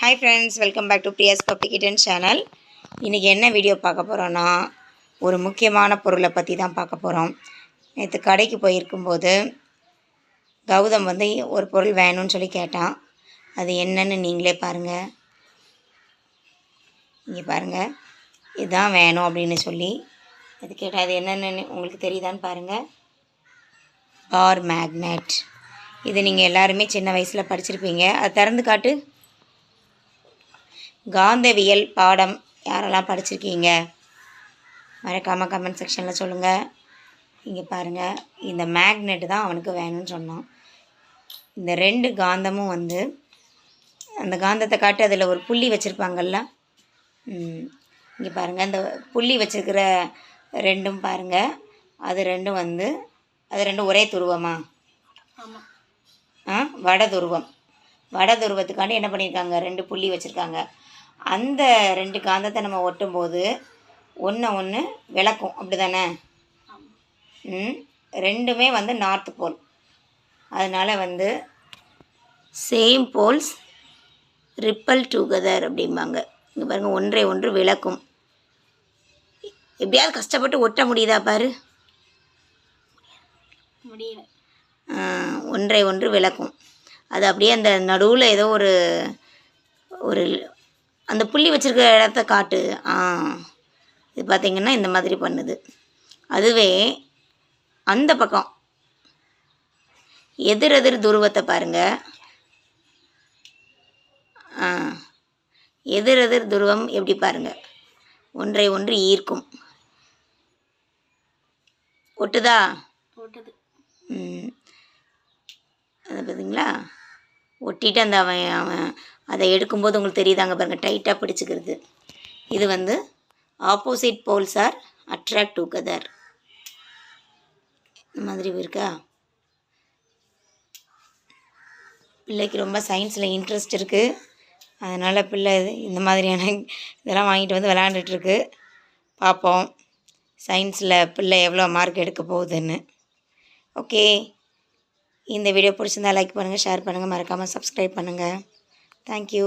Hi friends, welcome back to Priya's Puppy Kitten channel. இன்றைக்கி என்ன video பார்க்க போகிறோன்னா, ஒரு முக்கியமான பொருளை பற்றி தான் பார்க்க போகிறோம். நேற்று கடைக்கு போயிருக்கும்போது கௌதம் ஒரு பொருள் வேணும்னு சொல்லி கேட்டான். அது என்னன்னு நீங்களே பாருங்கள். இங்கே பாருங்கள், இதுதான் வேணும் அப்படின்னு சொல்லி அது கேட்டால் அது என்னென்னு உங்களுக்கு தெரியுதான்னு பாருங்கள். Bar magnet. இது நீங்கள் எல்லாருமே சின்ன வயசில் படிச்சிருப்பீங்க. அது திறந்து காட்டு. காந்தவியல் பாடம் யாரெல்லாம் படிச்சிருக்கீங்க மறக்காமல் கமெண்ட் செக்ஷனில் சொல்லுங்கள். இங்கே பாருங்கள், இந்த மேக்னெட் தான் அவனுக்கு வேணும்னு சொன்னான். இந்த ரெண்டு காந்தமும் அந்த காந்தத்தை காட்டு, அதில் ஒரு புள்ளி வச்சுருப்பாங்கள்ல. இங்கே பாருங்கள், இந்த புள்ளி வச்சுருக்கிற ரெண்டும் பாருங்கள். அது ரெண்டும் அது ரெண்டும் ஒரே துருவமா? வட துருவம். வட துருவத்துக்காண்டி என்ன பண்ணியிருக்காங்க, ரெண்டு புள்ளி வச்சுருக்காங்க. அந்த ரெண்டு காந்தத்தை நம்ம ஒட்டும்போது ஒன்று விளக்கும், அப்படி தானே? ரெண்டுமே நார்த் போல். அதனால் சேம் போல்ஸ் ரிப்பல் டுகெதர் அப்படிம்பாங்க. இங்கே பாருங்கள், ஒன்றை ஒன்று விளக்கும். எப்படியாவது கஷ்டப்பட்டு ஒட்ட முடியுதா பாரு? முடியல. ஒன்றை ஒன்று விளக்கும். அது அப்படியே அந்த நடுவில் ஏதோ ஒரு அந்த புள்ளி வச்சுருக்க இடத்த காட்டு. இது பார்த்திங்கன்னா இந்த மாதிரி பண்ணுது. அதுவே அந்த பக்கம் எதிரெதிர் துருவத்தை பாருங்கள். எதிரெதிர் துருவம் எப்படி பாருங்கள், ஒன்றை ஒன்று ஈர்க்கும். ஒட்டுதா? ஒட்டுது. அதை பார்த்தீங்களா? ஒட்டிட்டு அவன் அதை எடுக்கும்போது உங்களுக்கு தெரியுதாங்க பாருங்கள், டைட்டாக பிடிச்சிக்கிறது. இது opposite poles are attract together. இந்த மாதிரி இருக்கா? பிள்ளைக்கு ரொம்ப சயின்ஸில் இன்ட்ரெஸ்ட் இருக்குது. அதனால் பிள்ளை இந்த மாதிரியான இதெல்லாம் வாங்கிட்டு விளையாண்டுட்டுருக்கு. பார்ப்போம் சயின்ஸில் பிள்ளை எவ்வளோ மார்க் எடுக்க போகுதுன்னு. ஓகே, இந்த வீடியோ பிடிச்சிருந்தா லைக் பண்ணுங்கள், ஷேர் பண்ணுங்கள், மறக்காமல் சப்ஸ்கிரைப் பண்ணுங்கள். தேங்க்யூ.